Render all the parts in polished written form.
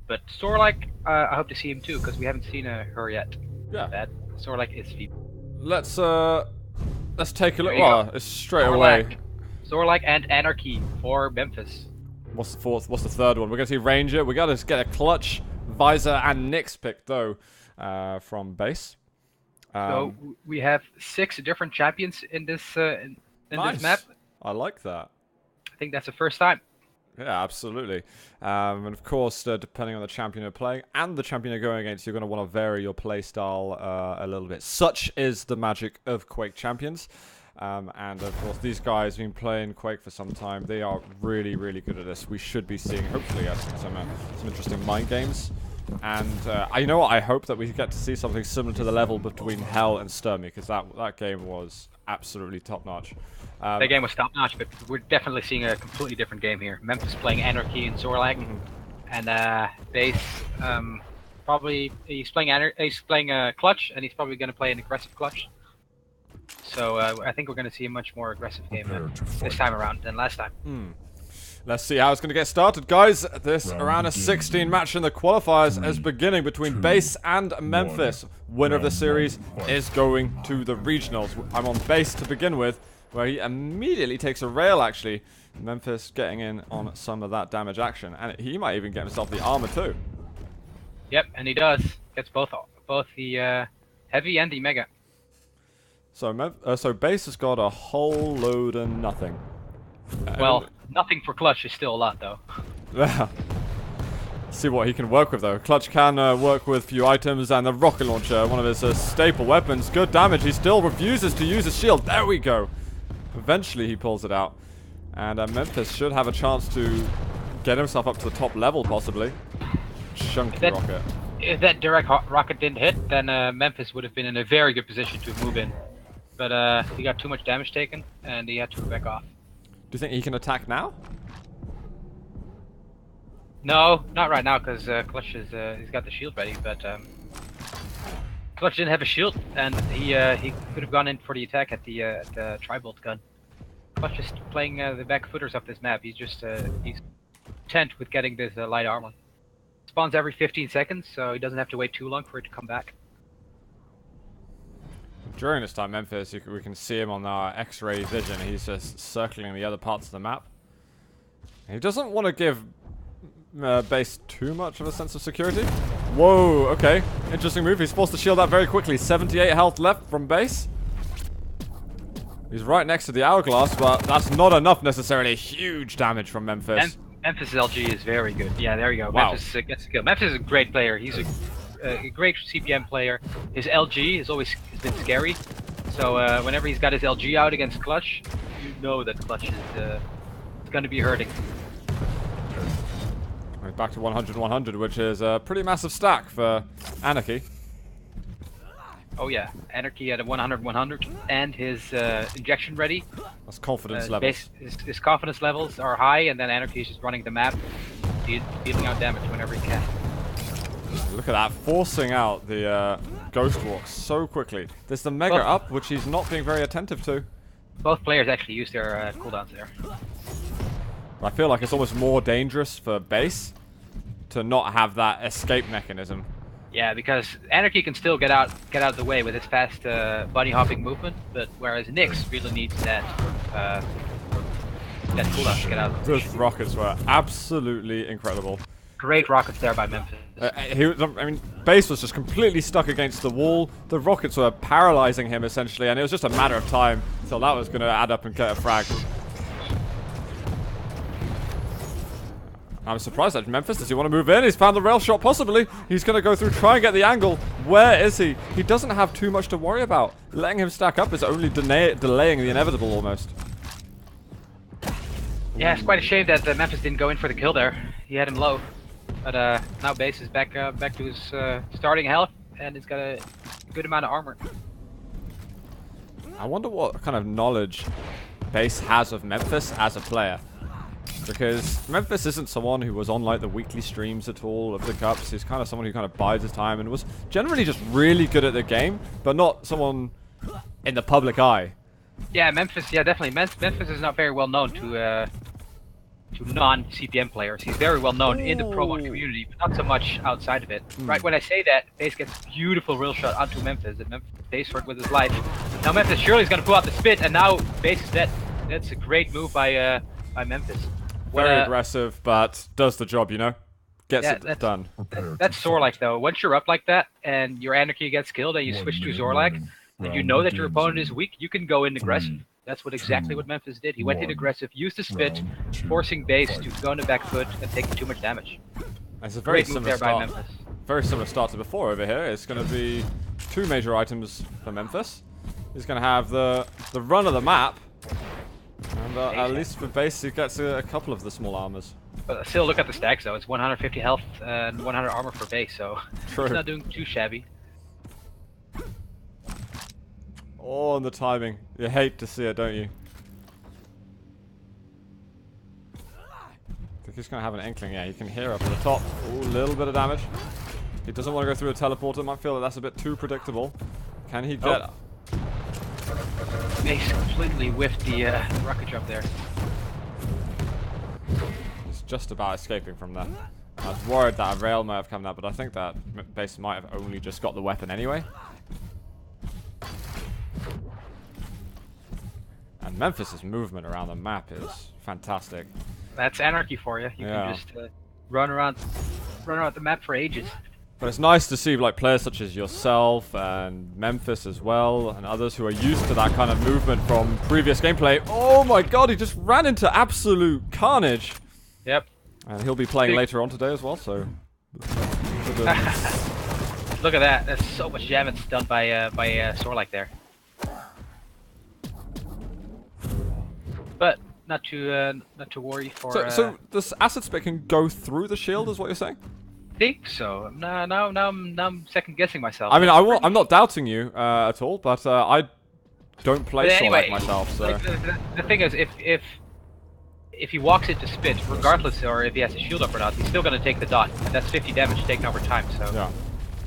But Sorlike, I hope to see him too, because we haven't seen her yet. Yeah. That Sorlike is feeble. Let's take a look. There you Well, go. it's straight away. Zorlike and Anarchy for Memphis. What's the fourth? What's the third one? We're gonna see Ranger. We gotta get a Clutch, Visor, and Nyx pick though, from BaSe. So we have 6 different champions in this in nice. this map. I like that. I think that's the first time. Yeah, absolutely. And of course, depending on the champion you're playing and the champion you're going against, you're going to want to vary your playstyle a little bit. Such is the magic of Quake champions. And of course, these guys have been playing Quake for some time. They are really, really good at this. We should be seeing, hopefully, some interesting mind games. And you know what? I hope that we get to see something similar to the level between Hell and Sturmy, because that game was absolutely top-notch. That game was top-notch, but we're definitely seeing a completely different game here. Memphis playing Anarchy and Zorlag, and BaSe probably he's playing Clutch, and he's probably going to play an aggressive Clutch. So I think we're going to see a much more aggressive game this time around than last time. Let's see how it's going to get started, guys. This round of 16 match in the qualifiers is beginning between BaSe and Memphis. Winner of the series is going to the regionals. I'm on BaSe to begin with, where he immediately takes a rail, actually. Memphis getting in on some of that damage action. And he might even get himself the armor, too. Yep, and he does. Gets both the heavy and the mega. So BaSe has got a whole load of nothing. Well, nothing for Clutch is still a lot, though. See what he can work with, though. Clutch can work with few items, and the rocket launcher, one of his staple weapons. Good damage. He still refuses to use his shield. There we go. Eventually, he pulls it out. And Memphis should have a chance to get himself up to the top level, possibly. Chunky rocket. If that direct rocket didn't hit, then Memphis would have been in a very good position to move in. But he got too much damage taken, and he had to back off. Do you think he can attack now? No, not right now, because Clutch is he's got the shield ready. But Clutch didn't have a shield, and he could have gone in for the attack at the tri-bolt gun. Clutch is playing the back footers of this map. He's just he's content with getting this light armor. Spawns every 15 seconds, so he doesn't have to wait too long for it to come back. During this time, Memphis, we can see him on our X-ray vision. He's just circling the other parts of the map. He doesn't want to give BaSe too much of a sense of security. Whoa, okay. Interesting move. He's forced to shield that very quickly. 78 health left from BaSe. He's right next to the hourglass, but that's not enough necessarily. Huge damage from Memphis. Memphis LG is very good. Yeah, there you go. Wow. Memphis gets a kill. Memphis is a great player. He's a great CPM player. His LG has always been scary. So whenever he's got his LG out against Clutch, you know that Clutch is going to be hurting. We're back to 100-100, which is a pretty massive stack for Anarchy. Oh yeah, Anarchy at a 100-100, and his injection ready. That's confidence levels. His confidence levels are high, and then Anarchy is just running the map, dealing out damage whenever he can. Look at that, forcing out the Ghost Walk so quickly. There's the Mega up, which he's not being very attentive to. Both players actually use their cooldowns there. I feel like it's almost more dangerous for BaSe to not have that escape mechanism. Yeah, because Anarchy can still get out of the way with his fast bunny hopping movement, but whereas Nyx really needs that cooldown to get out. Those rockets were absolutely incredible. Great rockets there by Memphis. BaSe was just completely stuck against the wall. The rockets were paralyzing him essentially, and it was just a matter of time until that was going to add up and get a frag. I'm surprised at Memphis. Does he want to move in? He's found the rail shot, possibly. He's going to go through, try and get the angle. Where is he? He doesn't have too much to worry about. Letting him stack up is only delaying the inevitable, almost. Yeah, it's quite a shame that Memphis didn't go in for the kill there. He had him low. But now BaSe is back to his starting health, and he's got a good amount of armor. I wonder what kind of knowledge BaSe has of Memphis as a player. Because Memphis isn't someone who was on like the weekly streams at all of the cups. He's kind of someone who kind of bides his time and was generally just really good at the game, but not someone in the public eye. Yeah, Memphis. Yeah, definitely. Memphis is not very well known to non-CPM players. He's very well known in the Pro Mod community, but not so much outside of it. Right when I say that, BaSe gets beautiful real shot onto Memphis, and Memphis pays for it with his life. Now Memphis surely is going to pull out the spit, and now BaSe is dead. That's a great move by Memphis. Very aggressive, but does the job, you know? Gets it done. That's Zorlak though. Once you're up like that, and your Anarchy gets killed, and you switch to Zorlak, and you know that your opponent is weak, you can go in aggressive. That's exactly what Memphis did. He went in aggressive, used the spit, forcing BaSe to go on the back foot and taking too much damage. It's a very similar start. Very similar start to before over here. It's going to be 2 major items for Memphis. He's going to have the run of the map, and at least for BaSe, he gets a couple of the small armors. But still, look at the stacks though. It's 150 health and 100 armor for BaSe, so he's not doing too shabby. Oh, and the timing. You hate to see it, don't you? I think he's going to have an inkling. Yeah, he can hear up at the top. Ooh, a little bit of damage. He doesn't want to go through a teleporter. Might feel that that's a bit too predictable. Can he get... BaSe completely whiffed the rocket jump there. He's just about escaping from that. I was worried that a rail might have come out, but I think that BaSe might have only just got the weapon anyway. And Memphis' movement around the map is fantastic. That's Anarchy for you. You can just run around the map for ages. But it's nice to see like players such as yourself and Memphis as well, and others who are used to that kind of movement from previous gameplay. Oh my god, he just ran into absolute carnage. Yep. And he'll be playing later on today as well, so... Look at that. There's so much damage done by Zorlak there. But not to worry for. So this acid spit can go through the shield, is what you're saying? I think so. Now I'm second guessing myself. I mean, I'm not doubting you at all, but I don't play anyway, myself. So like, the thing is, if he walks into spit, regardless or if he has a shield up or not, he's still gonna take the dot, and that's 50 damage taken over time. So yeah,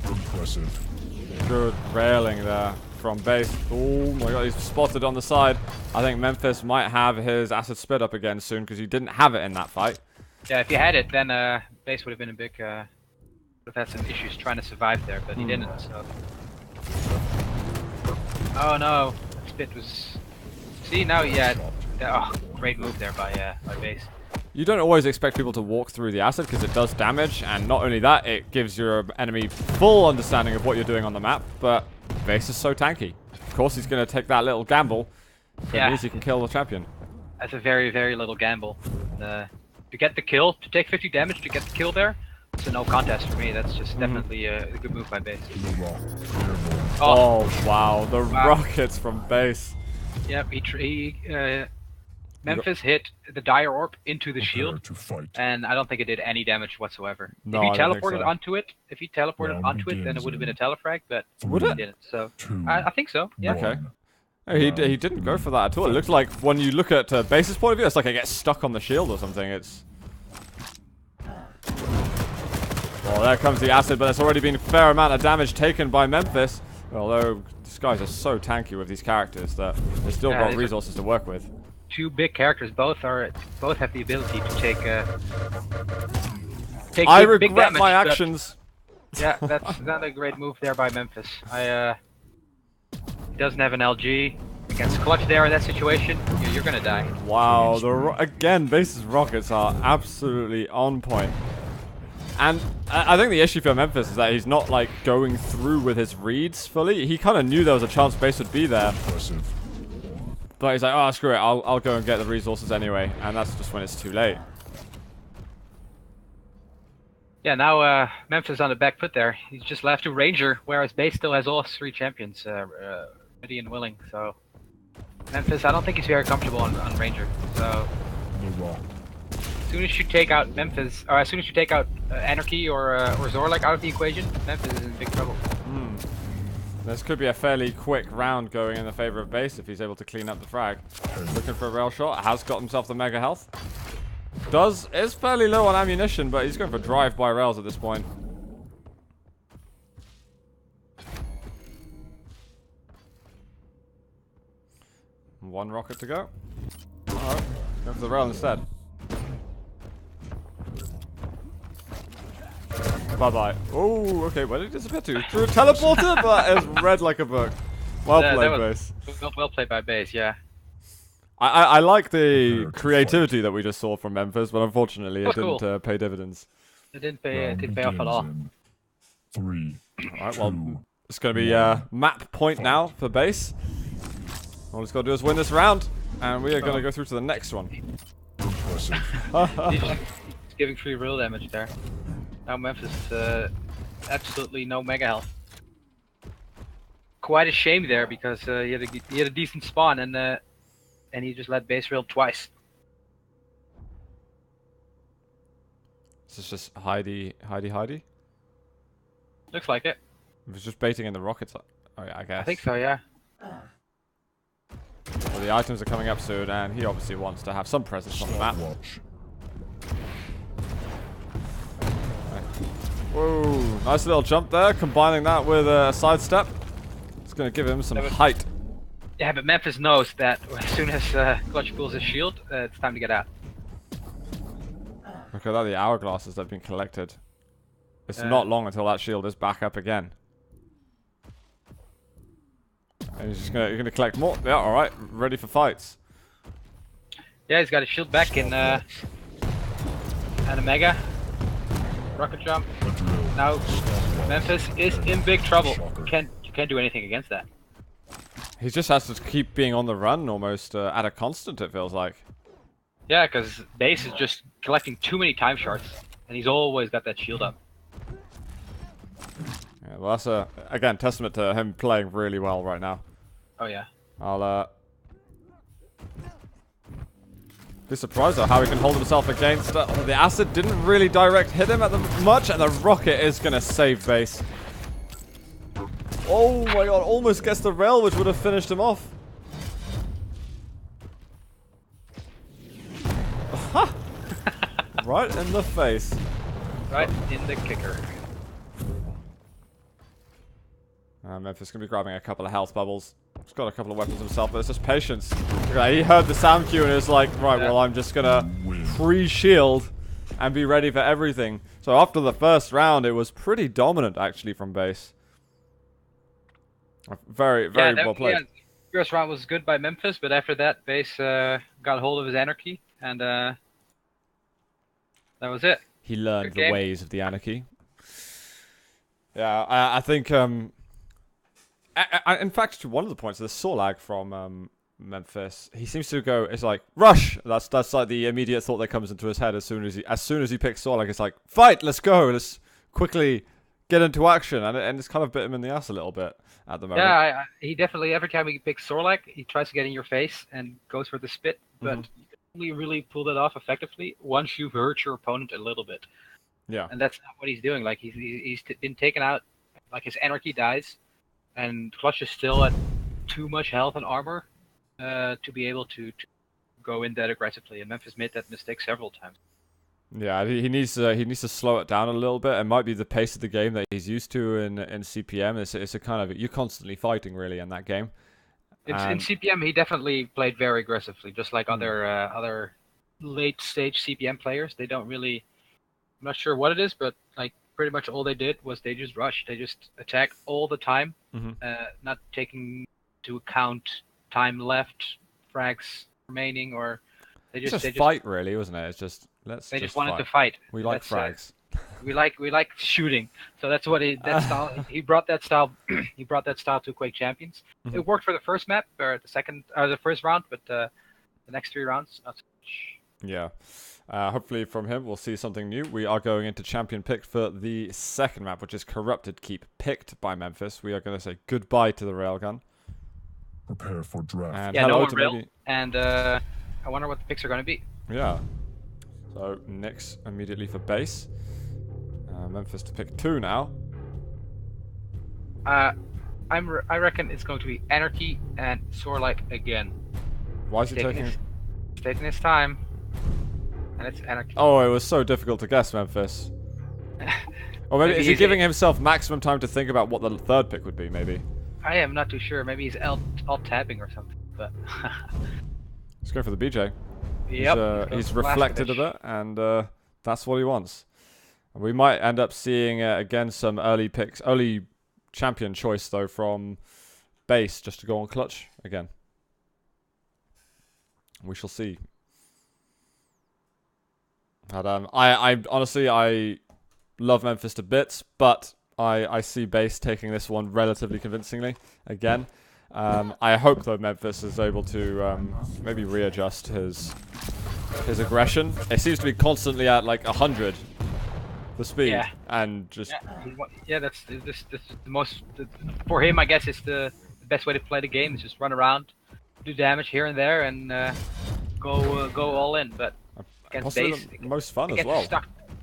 impressive. Good railing there from BaSe. Oh my god, he's spotted on the side. I think Memphis might have his acid spit up again soon because he didn't have it in that fight. Yeah, if he had it, then BaSe would have been a big, would have had some issues trying to survive there, but he didn't. So. Oh no, that spit was. See now, yeah. Oh, great move there by BaSe. You don't always expect people to walk through the acid because it does damage, and not only that, it gives your enemy full understanding of what you're doing on the map, but BaSe is so tanky. Of course he's going to take that little gamble. It means he can kill the champion. That's a very, very little gamble. To get the kill, to take 50 damage to get the kill there, it's a no contest for me. That's just definitely a good move by BaSe. Oh wow, the rockets from BaSe. Yep, Memphis hit the Dire Orb into the shield, and I don't think it did any damage whatsoever. No, if he teleported onto it, then it would have been a telefrag, but he didn't. So I think so. Yeah. Okay. Oh, he didn't go for that at all. It looks like when you look at BaSe's point of view, it's like it gets stuck on the shield or something. It's. Well, there comes the acid, but there's already been a fair amount of damage taken by Memphis. Although these guys are so tanky with these characters that they've still got resources to work with. Two big characters, both have the ability to take I big regret damage, my actions. Yeah, that's not a great move there by Memphis. He doesn't have an LG against Clutch there in that situation. You're gonna die. Wow, again, BaSe's rockets are absolutely on point. And I think the issue for Memphis is that he's not like going through with his reads fully. He kind of knew there was a chance BaSe would be there. But he's like, oh, screw it, I'll go and get the resources anyway. And that's just when it's too late. Yeah, now Memphis on the back foot there. He's just left to Ranger, whereas BaSe still has all 3 champions ready and willing. So Memphis, I don't think he's very comfortable on Ranger. So as soon as you take out Memphis, or as soon as you take out Anarchy or Zorlak out of the equation, Memphis is in big trouble. This could be a fairly quick round going in the favor of BaSe if he's able to clean up the frag. Looking for a rail shot. Has got himself the mega health. Is fairly low on ammunition, but he's going for drive-by rails at this point. One rocket to go. Alright, go for the rail instead. Bye-bye. Oh, okay, where did it disappear to? Through a teleporter, but it was read like a book. Well played, BaSe. Well played by BaSe, yeah. I like the creativity that we just saw from Memphis, but unfortunately it didn't pay dividends. It didn't pay off at all. 3. Alright, well, it's going to be map point now for BaSe. All he's got to do is win this round, and we are going to go through to the next one. Impressive. He's giving free real damage there. Now Memphis, absolutely no mega health. Quite a shame there because he had a decent spawn and he just let BaSe real twice. This is just Heidi. Looks like it. He was just baiting in the rockets, I guess. I think so, yeah. Well, the items are coming up soon, and he obviously wants to have some presence on the map. Whoa, nice little jump there, combining that with a sidestep. It's going to give him some height. Yeah, but Memphis knows that as soon as Clutch pulls his shield, it's time to get out. Look at that, the hourglasses that have been collected. It's not long until that shield is back up again. And he's just you're gonna collect more. Yeah, alright, ready for fights. Yeah, he's got his shield back in and a mega. Rocket jump. Now Memphis is in big trouble. You can't do anything against that. He just has to keep being on the run almost at a constant, it feels like. Yeah, because BaSe is just collecting too many time shards, and he's always got that shield up. Yeah, well, that's again testament to him playing really well right now. Oh yeah. I'll be surprised at how he can hold himself against the acid. Didn't really direct hit him at the much, and the rocket is gonna save BaSe. Oh my god! Almost gets the rail, which would have finished him off. Right in the face. Right in the kicker. Memphis gonna be grabbing a couple of health bubbles. He's got a couple of weapons himself, but it's just patience. He heard the sound cue and is like, right, well, I'm just gonna pre-shield and be ready for everything. So after the first round, it was pretty dominant actually from BaSe. Very well played. Yeah, first round was good by Memphis, but after that, BaSe got hold of his anarchy, and that was it. He learned the ways of the anarchy. Yeah, I think. In fact, one of the points of the saw lag from Memphis, he seems to go. It's like rush. That's like the immediate thought that comes into his head as soon as he picks saw lag. It's like fight. Let's go. Let's quickly get into action, and it's kind of bit him in the ass a little bit at the moment. Yeah, he definitely, every time he picks Sorlak, he tries to get in your face and goes for the spit, but you can only really pull that off effectively once you've hurt your opponent a little bit. Yeah. And that's not what he's doing. Like, he's been taken out, like his anarchy dies, and Clutch is still at too much health and armor to be able to go in that aggressively, and Memphis made that mistake several times. Yeah, he needs to slow it down a little bit. It might be the pace of the game that he's used to in CPM. It's a kind of, you're constantly fighting really in that game. In CPM, he definitely played very aggressively, just like other late stage CPM players. They don't really, I'm not sure what it is, but like pretty much all they did was they just rushed. They just attacked all the time, not taking into account time left, frags remaining, or they just fight really, wasn't it? It's just they just wanted to fight. We like frags. We like shooting. So that's what style. He brought that style. He brought that style to Quake Champions. It worked for the first map or the first round, but the next 3 rounds not so much. Yeah. Hopefully from him we'll see something new. We are going into champion pick for the second map, which is Corrupted Keep, picked by Memphis. We are going to say goodbye to the railgun. Prepare for draft. And yeah, no one rail. And I wonder what the picks are going to be. Yeah. So Nyx immediately for BaSe. Memphis to pick 2 now. I reckon it's going to be Anarchy and Sorlike again. Why is he taking his time? And it's Anarchy. Oh, it was so difficult to guess, Memphis. Or maybe is he giving himself maximum time to think about what the third pick would be? Maybe. I am not too sure. Maybe he's alt tabbing or something. But let's go for the BJ. Yep. He's reflected a bit, and that's what he wants. We might end up seeing again some early picks, early champion choice though from BaSe just to go on clutch again. We shall see. But I honestly I love Memphis to bits, but I see BaSe taking this one relatively convincingly again. I hope though Memphis is able to maybe readjust his aggression. It seems to be constantly at like 100 the speed, and just that's this the most for him. I guess it's the best way to play the game is just run around, do damage here and there, and go all in. But against BaSe, the most fun as well.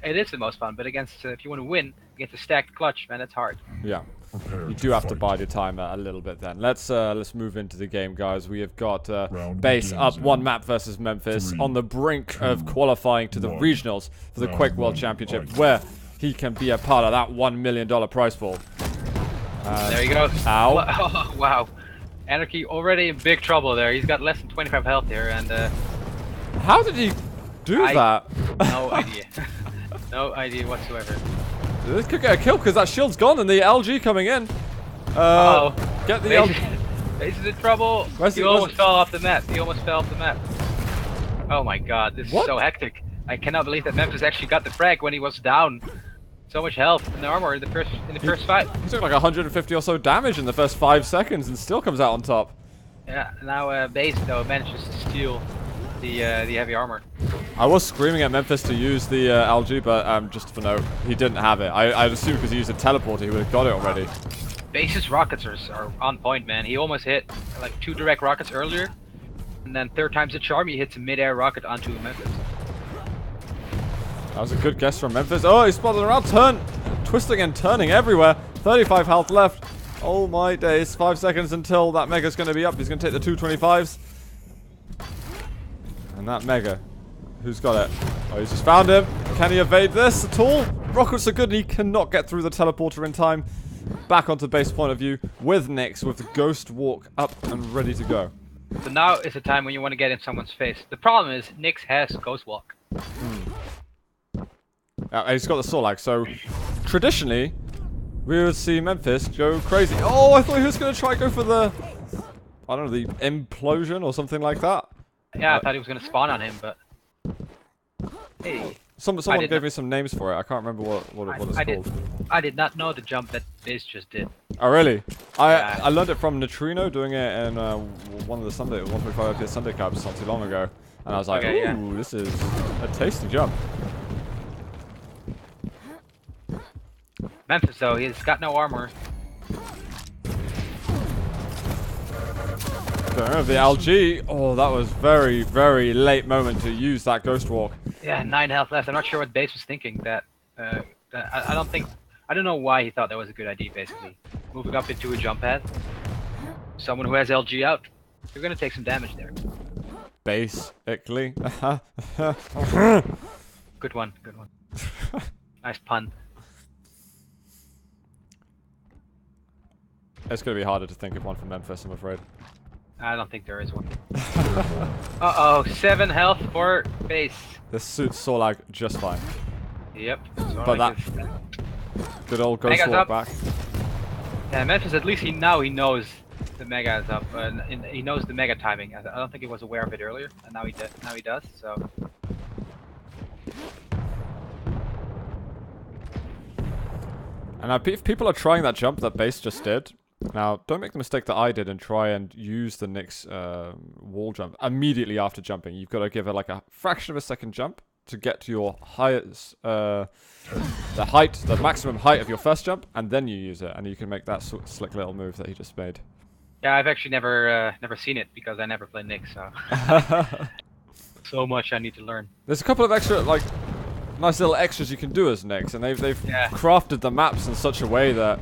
It is the most fun, but against if you want to win against a stacked clutch, man, that's hard. Yeah. You do have to bide your time a little bit then. Let's move into the game, guys. We have got BaSe up one map versus Memphis on the brink of qualifying to the regionals for the Quake World Championship, where he can be a part of that $1 million prize pool. There you go. Ow. Oh, wow. Anarchy already in big trouble there. He's got less than 25 health here, and how did he do that? No idea. No idea whatsoever. This could get a kill because that shield's gone and the LG coming in. Get the LG. BaSe is in trouble. He almost fell off the map. He almost fell off the map. Oh my god, this is so hectic. I cannot believe that Memphis actually got the frag when he was down. So much health and armor in the first fight. He took like 150 or so damage in the first 5 seconds and still comes out on top. Yeah, now BaSe though manages to steal the heavy armor. I was screaming at Memphis to use the LG, but just for note, he didn't have it. I'd assume because he used a teleporter, he would have got it already. BaSe's rockets are on point, man. He almost hit like 2 direct rockets earlier, and then 3rd time's the charm, he hits a mid-air rocket onto Memphis. That was a good guess from Memphis. Oh, he's spotted around, twisting and turning everywhere. 35 health left. Oh my days, 5 seconds until that Mega's going to be up. He's going to take the 225s. And that Mega, who's got it? Oh, he's just found him. Can he evade this at all? Rockets are good, and he cannot get through the teleporter in time. Back onto base point of view with Nyx with the Ghost Walk up and ready to go. So now is the time when you want to get in someone's face. The problem is Nyx has Ghost Walk. He's got the Sorlag, so traditionally we would see Memphis go crazy. Oh, I thought he was going to try and go for the, I don't know, the implosion or something like that. Yeah, I thought he was going to spawn on him, but... Hey. Someone gave me some names for it. I can't remember what it's called. I did not know the jump that BaSe just did. Oh, really? I learned it from Neutrino doing it in one of the 1.5 FPS Sunday Cups not too long ago. And I was like, ooh, this is a tasty jump. Memphis, though, he's got no armor. The LG, oh, that was very, very late moment to use that Ghost Walk. Yeah, 9 health left. I'm not sure what BaSe was thinking. I don't know why he thought that was a good idea. Basically, moving up into a jump pad. Someone who has LG out, you're gonna take some damage there. Basically. Good one. Good one. Nice pun. It's gonna be harder to think of one from Memphis, I'm afraid. I don't think there is one. Uh-oh, 7 health for BaSe. This suits Sorlag just fine. Yep. But that good old Ghost Walk back. Yeah, Memphis, at least now he knows the Mega is up, and he knows the Mega timing. I don't think he was aware of it earlier, and now he does. So. And if people are trying that jump that BaSe just did, now don't make the mistake that I did and try and use the Nyx wall jump immediately after jumping. You've got to give it like a fraction of a second jump to get to your highest, the maximum height of your first jump, and then you use it, and you can make that slick little move that he just made. Yeah, I've actually never seen it because I never played Nyx, so so much I need to learn. There's a couple of extra nice little extras you can do as Nyx, and they've crafted the maps in such a way that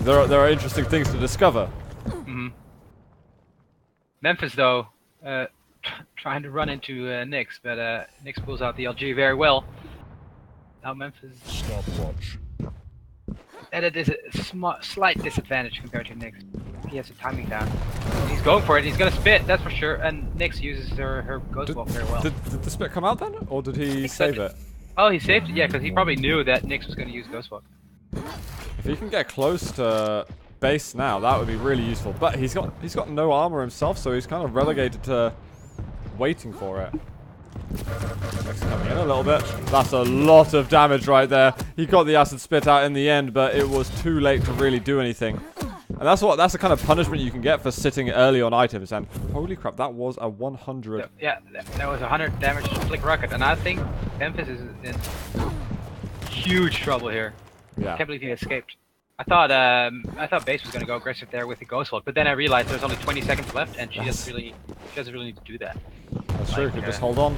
there are interesting things to discover. Mm-hmm. Memphis, though, trying to run into Nyx, but Nyx pulls out the LG very well. Now Memphis... Stopwatch. And it is a slight disadvantage compared to Nyx. He has the timing down. He's going for it. He's gonna spit, that's for sure. And Nyx uses her Ghost Walk very well. Did the spit come out then, or did he save it? Oh, he saved it? Yeah, because he probably knew that Nyx was going to use Ghost Walk. If he can get close to BaSe now, that would be really useful. But he's got no armor himself, so he's kind of relegated to waiting for it. Next coming in a little bit. That's a lot of damage right there. He got the acid spit out in the end, but it was too late to really do anything. And that's the kind of punishment you can get for sitting early on items. And holy crap, that was a 100. Yeah, that was 100 damage flick rocket, and I think Memphis is in huge trouble here. Yeah. I can't believe he escaped. I thought BaSe was gonna go aggressive there with the Ghost Walk, but then I realized there's only 20 seconds left, and she doesn't really need to do that. That's true. Could just hold on.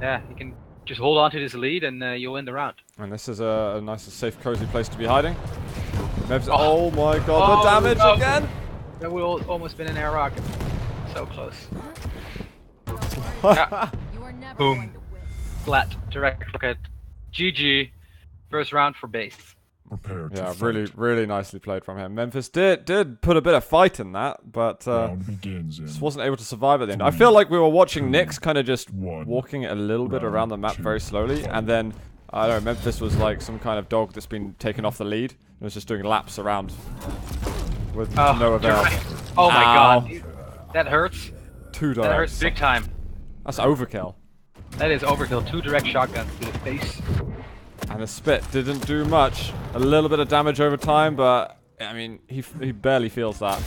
Yeah, you can just hold on to this lead, and you'll win the round. And this is a nice, safe, cozy place to be hiding. Oh my god, the damage again! That would almost been an air rocket. So close. Yeah. Boom. Flat. Direct rocket. GG. First round for BaSe. Prepare to Yeah, fight. really nicely played from him. Memphis did put a bit of fight in that, but Round begins in just wasn't able to survive at the end. I feel like we were watching Nyx kind of just 1. walking a little bit around the map very slowly, and then, I don't know, Memphis was like some kind of dog that's been taken off the lead and was just doing laps around with no avail. Oh my Ow. god. That hurts. 2 That hurts directs. big time. That's overkill. That is overkill. 2 direct shotguns to the face. And the spit didn't do much. A little bit of damage over time, but I mean, he barely feels that.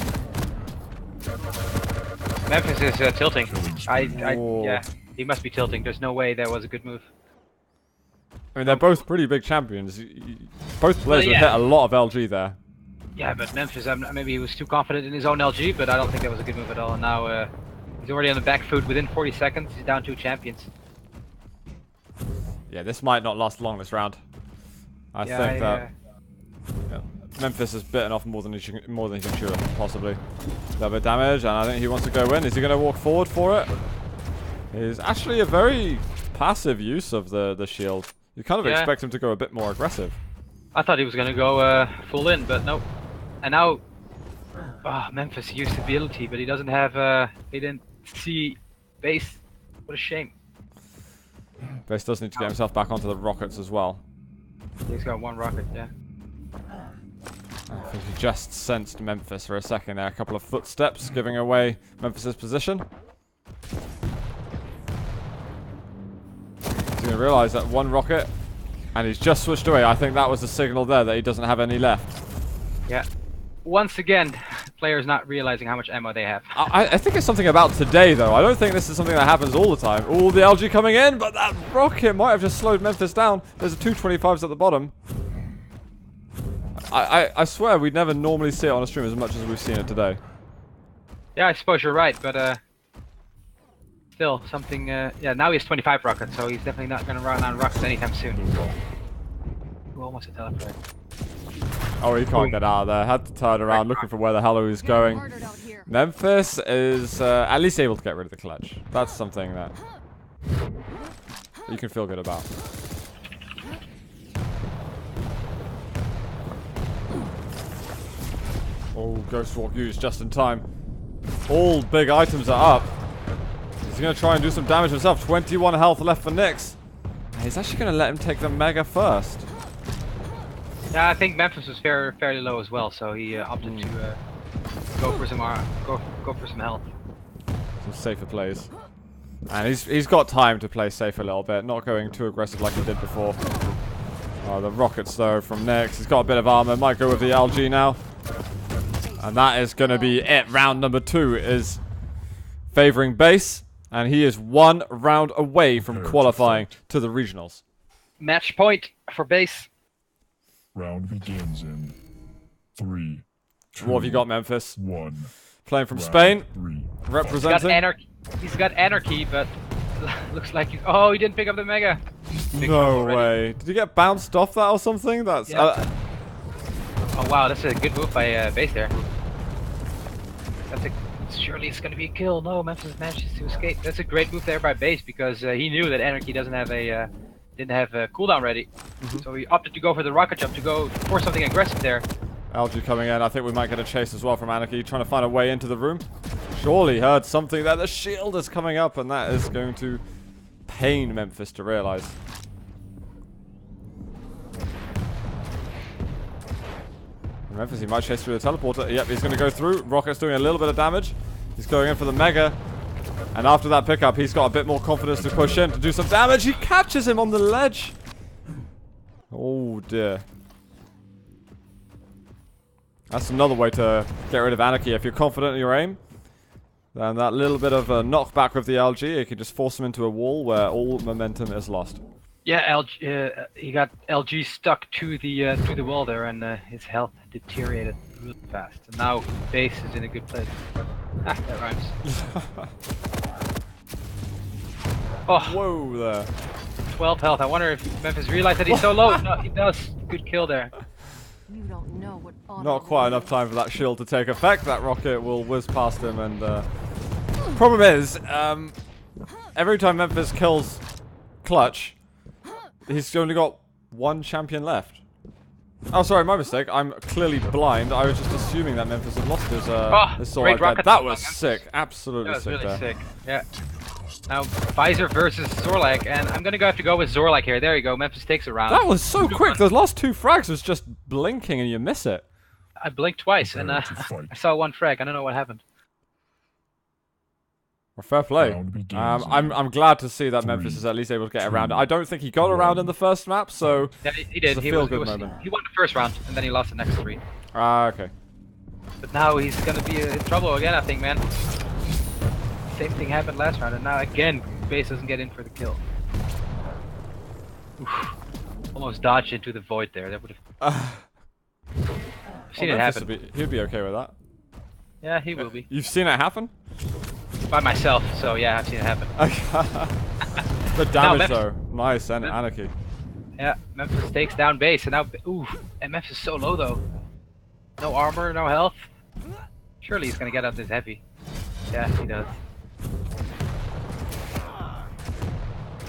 Memphis is tilting. Whoa. Yeah, he must be tilting. There's no way that was a good move. I mean, they're both pretty big champions. Both players would hit a lot of LG there. Yeah, but Memphis, maybe he was too confident in his own LG, but I don't think that was a good move at all. And now he's already on the back foot within 40 seconds. He's down 2 champions. Yeah, this might not last long this round. I think that Memphis has bitten off more than he can chew, possibly. A little bit of damage, and I think he wants to go in. Is he going to walk forward for it? It's actually a very passive use of the shield. You kind of expect him to go a bit more aggressive. I thought he was going to go full in, but nope. And now, Memphis used the ability, but he doesn't have. He didn't see BaSe. What a shame. BaSe does need to get himself back onto the rockets as well. He's got 1 rocket, yeah. I think he just sensed Memphis for a second there. A couple of footsteps giving away Memphis's position. He's going to realize that 1 rocket, and he's just switched away. I think that was the signal there that he doesn't have any left. Yeah. Once again, players not realizing how much ammo they have. I think it's something about today, though. I don't think this is something that happens all the time. All the LG coming in, but that rocket might have just slowed Memphis down. There's a 225s at the bottom. I swear we'd never normally see it on a stream as much as we've seen it today. Yeah, I suppose you're right, but still something. Yeah, now he has 25 rockets, so he's definitely not going to run out of rockets anytime soon. Ooh, almost a teleport. Oh, he can't get out of there. Had to turn around looking for where the hell he was going. Memphis is at least able to get rid of the clutch. That's something that you can feel good about. Oh, Ghost Walk used just in time. All big items are up. He's going to try and do some damage himself. 21 health left for Nyx. He's actually going to let him take the Mega first. Yeah, I think Memphis was fairly low as well, so he opted to go for some health. Some safer plays. And he's got time to play safe a little bit, not going too aggressive like he did before. Oh, the rockets though from Nyx. He's got a bit of armor, might go with the LG now. And that is going to be it. Round number 2 is favoring BaSe, and he is 1 round away from qualifying to the regionals. Match point for BaSe. Round begins in 3, 2, What have you got, Memphis? 1. Playing from Round Spain, 3. representing. He's got anarchy, but looks like he's. Oh, he didn't pick up the Mega. No way. Did he get bounced off that or something? That's. Yeah. Oh wow, that's a good move by BaSe there. Surely it's gonna be a kill. No, Memphis manages to escape. That's a great move there by BaSe because he knew that Anarchy didn't have a cooldown ready, so he opted to go for the rocket jump to go for something aggressive there. LG coming in. I think we might get a chase as well from Anarchy, trying to find a way into the room. Surely heard something there. The shield is coming up, and that is going to pain Memphis to realize. Memphis, he might chase through the teleporter. Yep, he's going to go through. Rocket's doing a little bit of damage. He's going in for the Mega. And after that pickup, he's got a bit more confidence to push in to do some damage. He catches him on the ledge. Oh, dear. That's another way to get rid of Anarchy. If you're confident in your aim, then that little bit of a knockback with the LG, it can just force him into a wall where all momentum is lost. Yeah, LG, he got LG stuck to the wall there, and his health deteriorated really fast. And now BaSe is in a good place. Ah, that rhymes. Oh, Whoa there. 12 health. I wonder if Memphis realized that he's so low. No, he does. Good kill there. You don't know what Not quite enough time for that shield to take effect. That rocket will whiz past him, and problem is, every time Memphis kills Clutch, he's only got one champion left. Oh, sorry, my mistake. I'm clearly blind. I was just assuming that Memphis had lost his sword. great rocket That from was Memphis. sick. Absolutely That was sick really there. sick. Yeah. Now, Visor versus Zorlak, and I'm gonna have to go with Zorlak here. There you go. Memphis takes a round. That was so quick. Those last two frags was just blinking and you miss it. I blinked twice, and Prepare to fight. I saw one frag. I don't know what happened. Well, fair play. Round begins I'm glad to see that Memphis is at least able to get around it. I don't think he got around in the first map, so Yeah, he did. It's a He feel-good moment. he won the first round, and then he lost the next 3. okay. But now he's gonna be in trouble again, I think, man. Same thing happened last round, and now again, BaSe doesn't get in for the kill. Oof. Almost dodged into the void there. That would have. Seen it happen. He'd be okay with that. Yeah, he will be. You've seen it happen? By myself, so yeah, I've seen it happen. The damage Memphis- though, nice, and Anarchy. Yeah, Memphis takes down BaSe, and now, ooh, and Memphis is so low though. No armor, no health. Surely he's gonna get out this heavy. Yeah, he does.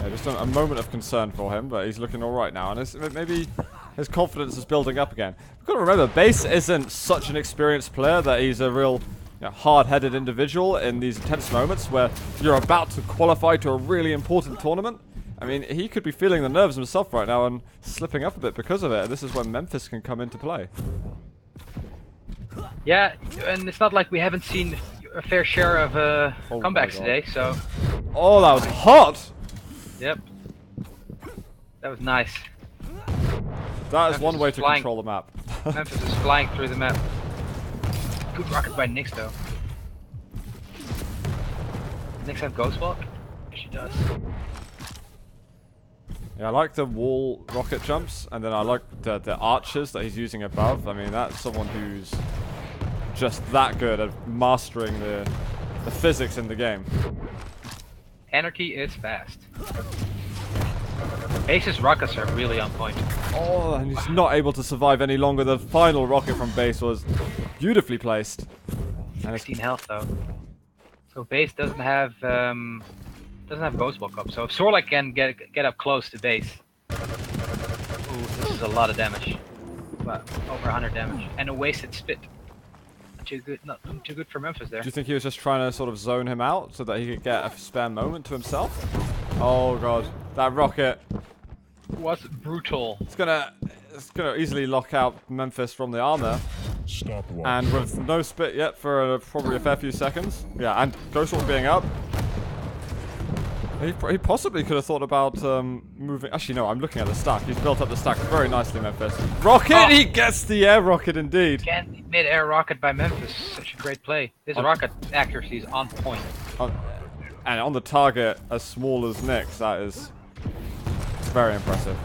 Yeah, just a moment of concern for him, but he's looking all right now, and maybe his confidence is building up again. We've got to remember, BaSe isn't such an experienced player that he's a real hard-headed individual in these intense moments where you're about to qualify to a really important tournament. I mean, he could be feeling the nerves himself right now and slipping up a bit because of it, and this is when Memphis can come into play. Yeah, and it's not like we haven't seen a fair share of Oh my comebacks God. today, so Oh, that was hot! yep. That was nice. That is Memphis one way is to flying. control the map. Memphis is flying through the map. Good rocket by Nyx though. Nyx have Ghost Walk? She does. Yeah, I like the wall rocket jumps, and then I like the arches that he's using above. I mean, that's someone who's just that good at mastering the physics in the game. Anarchy is fast. BaSe's rockets are really on point. Oh, and he's not able to survive any longer. The final rocket from BaSe was beautifully placed. And it's 16 health though. So BaSe doesn't have Ghost Walk up. So if Zorlak can get up close to BaSe, ooh, this is a lot of damage. Well, over 100 damage, and a wasted spit. Not too good. Not too good for Memphis there. Do you think he was just trying to sort of zone him out so that he could get a spare moment to himself? Oh god, that rocket. Was brutal. It's gonna easily lock out Memphis from the armor. Stopwatch. And with no spit yet for probably a fair few seconds. Yeah, and Ghost Walk being up. He possibly could have thought about moving. Actually, no, I'm looking at the stack. He's built up the stack very nicely, Memphis. Rocket! Oh. He gets the air rocket indeed. Again, mid-air rocket by Memphis. Such a great play. His rocket accuracy is on point. And on the target as small as Nyx, that is very impressive.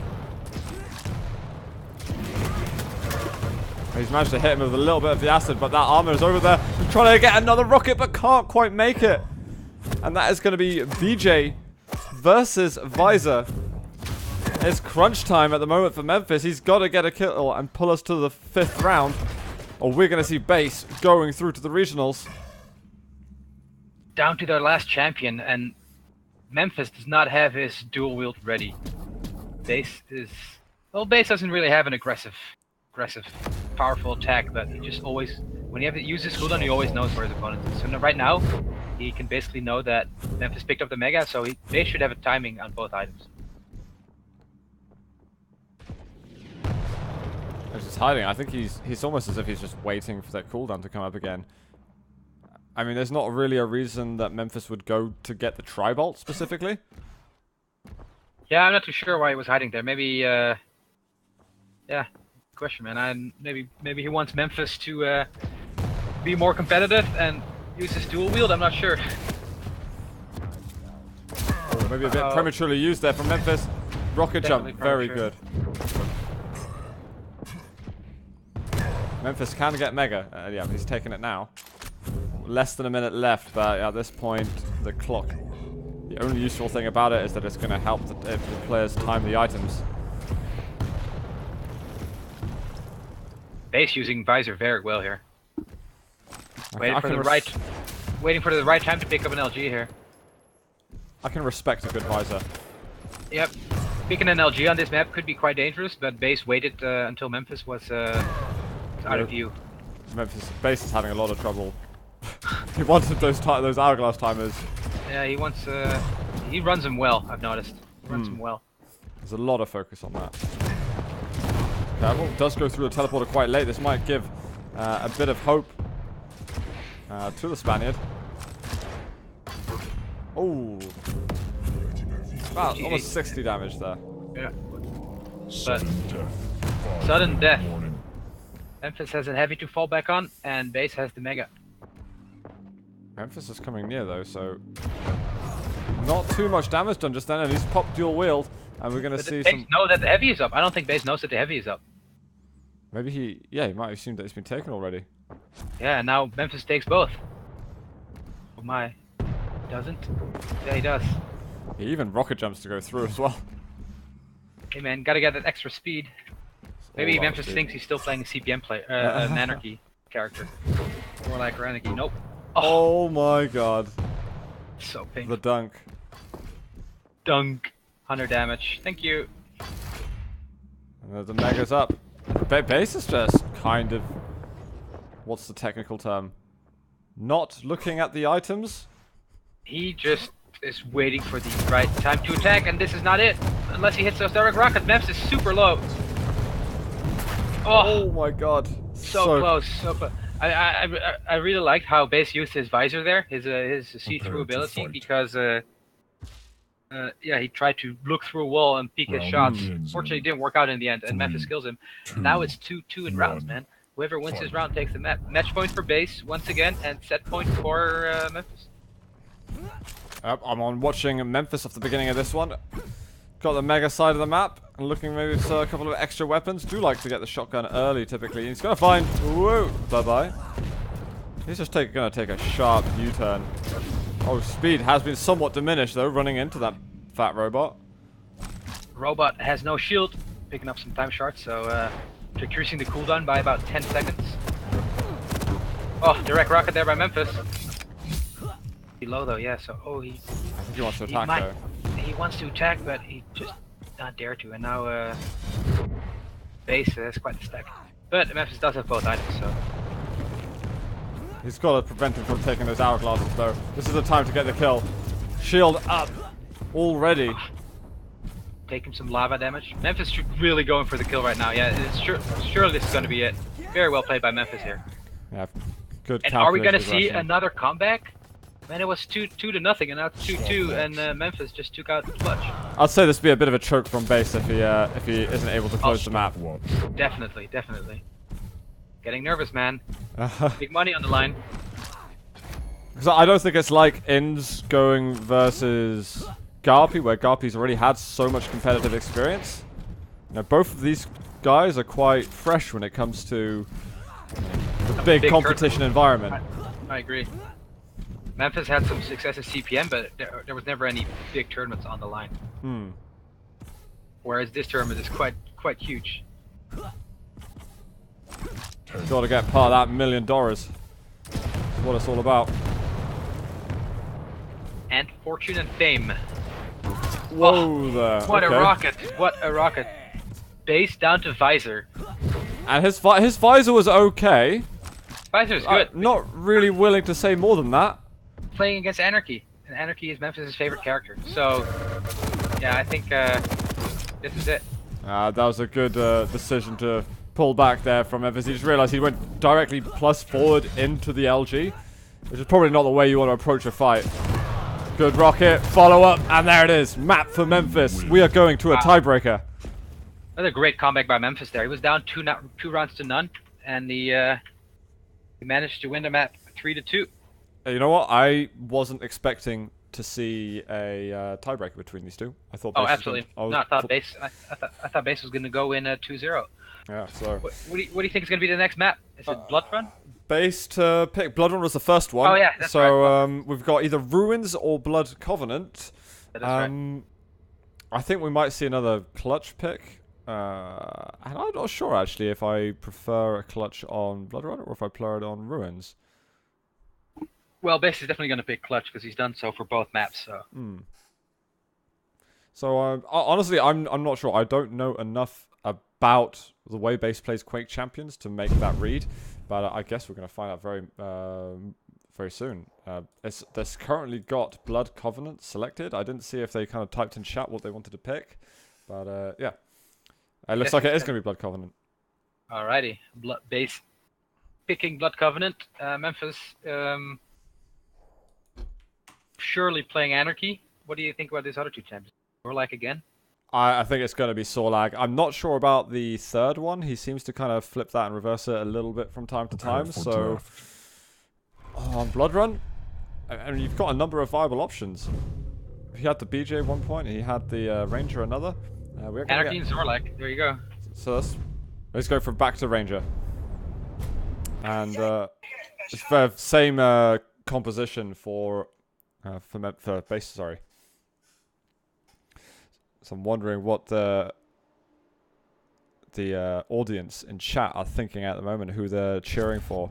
He's managed to hit him with a little bit of the acid, but that armor is over there. He's trying to get another rocket, but can't quite make it. And that is going to be BJ versus Visor. It's crunch time at the moment for Memphis. He's got to get a kill and pull us to the 5th round, or we're going to see BaSe going through to the regionals. Down to their last champion, and Memphis does not have his dual wield ready. BaSe doesn't really have an aggressive, powerful attack, but he just always, when he uses his cooldown, he always knows where his opponent is. So right now, he can basically know that Memphis picked up the Mega, so BaSe should have a timing on both items. He's just hiding. I think he's almost as if he's just waiting for that cooldown to come up again. I mean, there's not really a reason that Memphis would go to get the Tri-Bolt specifically. Yeah, I'm not too sure why he was hiding there. Maybe, yeah, question, man. Maybe he wants Memphis to be more competitive and use his dual wield. I'm not sure. Oh, maybe a bit prematurely used there from Memphis. Rocket jump, very good. Memphis can get Mega. Yeah, he's taking it now. Less than a minute left, but at this point, the clock. The only useful thing about it is that it's going to help the players time the items. BaSe using Visor very well here. Waiting for the right time to pick up an LG here. I can respect a good Visor. Yep. Picking an LG on this map could be quite dangerous, but BaSe waited until Memphis was out of view. BaSe is having a lot of trouble. He wanted those hourglass timers. Yeah, he wants. He runs them well. I've noticed. He runs them well. There's a lot of focus on that. Careful, does go through the teleporter quite late. This might give a bit of hope to the Spaniard. Oh, about almost 60 damage there. Yeah. Sudden death. Sudden death. Warning. Memphis has a heavy to fall back on, and BaSe has the Mega. Memphis is coming near though, so not too much damage done just then, and he's popped dual wield, and we're gonna see some. BaSe know that the heavy is up. I don't think BaSe knows that the heavy is up. Maybe he might have assumed that it's been taken already. Yeah, and now Memphis takes both. Oh my, doesn't? Yeah, he does. He even rocket jumps to go through as well. Hey man, gotta get that extra speed. Maybe All Memphis speed. thinks he's still playing a CPM player, an Anarchy character. More like Anarchy. Nope. Oh my god. So pink. The dunk. Dunk. 100 damage. Thank you. And the Mega's up. BaSe is just kind of... What's the technical term? Not looking at the items? He just is waiting for the right time to attack, and this is not it. Unless he hits those direct rockets. Memphis is super low. Oh my god. So close. So close. I really liked how BaSe used his visor there, his see-through ability, because yeah, he tried to look through a wall and peek his shots. Fortunately, it didn't work out in the end, and Memphis kills him. Now it's 2-2 in rounds, man. Whoever wins this round takes the map. Match point for BaSe once again, and set point for Memphis. I'm on watching Memphis off the beginning of this one. Got the Mega side of the map, and looking maybe for a couple of extra weapons. Do like to get the shotgun early, typically. He's gonna find... Whoa! Bye-bye. He's just gonna take a sharp U-turn. Oh, speed has been somewhat diminished, though, running into that fat robot. Robot has no shield, picking up some time shards, so decreasing the cooldown by about 10 seconds. Oh, direct rocket there by Memphis. Low though, yeah, so I think he wants to attack, though. He wants to attack, but he just not dare to, and now BaSe has quite the stack. But Memphis does have both items, so... He's got to prevent him from taking those hourglasses, though. This is the time to get the kill. Shield up! Already. Taking some lava damage. Memphis should really go in for the kill right now, yeah, surely this is going to be it. Very well played by Memphis here. Yeah, good. And are we going to see another comeback? Man, it was 2-0, and now it's 2-2, and Memphis just took out the clutch. I'd say this would be a bit of a choke from BaSe if he isn't able to close the map. Definitely. Getting nervous, man. Big money on the line. Because I don't think it's like Inns going versus Garpy, where Garpy's already had so much competitive experience. You know, both of these guys are quite fresh when it comes to the big competition environment. I agree. Memphis had some success at CPM, but there was never any big tournaments on the line. Whereas this tournament is quite huge. Got to get part of that $1 million. That's what it's all about. And fortune and fame. Whoa there. What a rocket! What a rocket! BaSe down to Visor. And his visor was okay. Visor's good. Not really willing to say more than that. Playing against Anarchy, and Anarchy is Memphis' favorite character. So, yeah, I think this is it. That was a good decision to pull back there from Memphis. He just realized he went directly plus forward into the LG, which is probably not the way you want to approach a fight. Good rocket, follow up, and there it is. Map for Memphis. We are going to a tiebreaker. Another great comeback by Memphis there. He was down two rounds to none, and he managed to win the map 3-2. You know what? I wasn't expecting to see a tiebreaker between these two. I thought. Oh, absolutely. No, I thought BaSe. I thought BaSe was going to go in 2-0. Yeah. So. What do you think is going to be the next map? Is it Blood Run? BaSe to pick. Blood Run was the first one. Oh yeah, that's so right. We've got either Ruins or Blood Covenant. That is right. I think we might see another clutch pick. And I'm not sure actually if I prefer a clutch on Blood Run or if I prefer it on Ruins. Well, BaSe is definitely going to pick clutch because he's done so for both maps. So. So honestly, I'm not sure. I don't know enough about the way BaSe plays Quake Champions to make that read, but I guess we're going to find out very soon. There's currently got Blood Covenant selected. I didn't see if they kind of typed in chat what they wanted to pick, but yeah, it looks like it is going to be Blood Covenant. Alrighty, BaSe picking Blood Covenant. Memphis surely playing Anarchy. What do you think about these other two champions? Or like again? I think it's going to be Sorlag. I'm not sure about the third one. He seems to kind of flip that and reverse it a little bit from time to time. So, on Blood Run, I mean, you've got a number of viable options. He had the BJ at one point. He had the Ranger another. Anarchy and Zorlak. There you go. So let's go from back to Ranger. And it's the same composition for BaSe. Sorry. So I'm wondering what the audience in chat are thinking at the moment, who they're cheering for.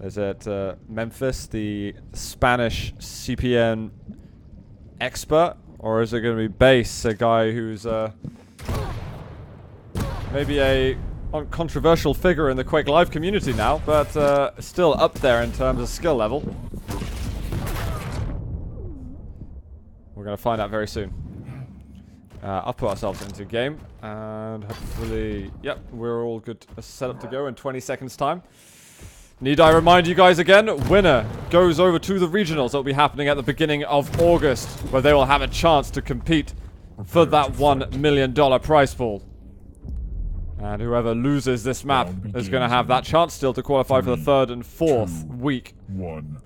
Is it Memphis, the Spanish CPN expert, or is it going to be BaSe, a guy who's maybe a controversial figure in the Quake Live community now, but still up there in terms of skill level? We're going to find out very soon. I'll put ourselves into game, and hopefully, yep, we're all good, set up to go in 20 seconds time. Need I remind you guys again, winner goes over to the regionals that will be happening at the beginning of August, where they will have a chance to compete for that $1 million prize pool. And whoever loses this map is going to have that chance still to qualify for the third and fourth week. Round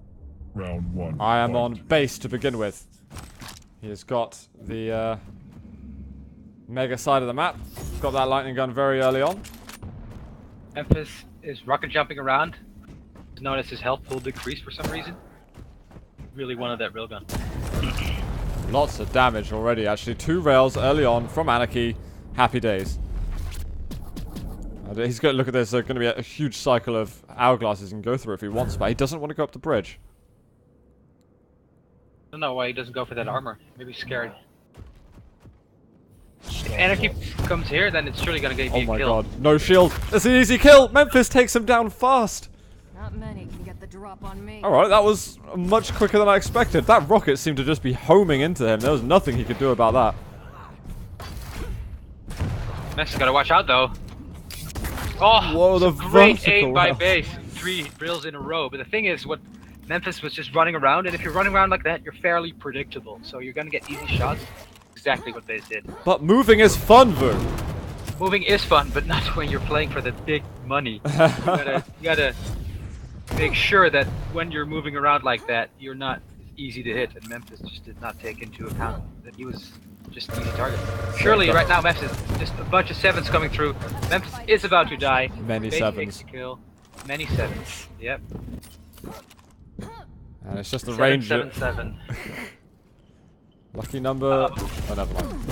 one. I am on BaSe to begin with. He has got the mega side of the map. Got that lightning gun very early on. Memphis is rocket jumping around. He's noticed his health pool decrease for some reason. Really wanted that railgun. Lots of damage already, actually. 2 rails early on from Anarchy. Happy days. He's going to look at this. There's going to be a huge cycle of hourglasses he can go through if he wants, but he doesn't want to go up the bridge. I don't know why he doesn't go for that armor. Maybe he's scared. If Anarchy comes here, then it's surely going to get me a kill. Oh my god. No shield. That's an easy kill. Memphis takes him down fast. Not many can get the drop on me. Alright, that was much quicker than I expected. That rocket seemed to just be homing into him. There was nothing he could do about that. Memphis got to watch out, though. Oh, whoa, the great aim by round. BaSe. 3 drills in a row. But the thing is, what Memphis was just running around, and if you're running around like that, you're fairly predictable. So you're going to get easy shots. Exactly what BaSe did. But moving is fun, Vu. Moving is fun, but not when you're playing for the big money. You gotta make sure that when you're moving around like that, you're not easy to hit. And Memphis just did not take into account that he was just an easy target. Surely, right now, Memphis, just a bunch of 7s coming through. Memphis is about to die. Many BaSe 7s. takes the kill. Many 7s. Yep. And it's just the 7, range. 7, 7. Lucky number. Oh, never mind.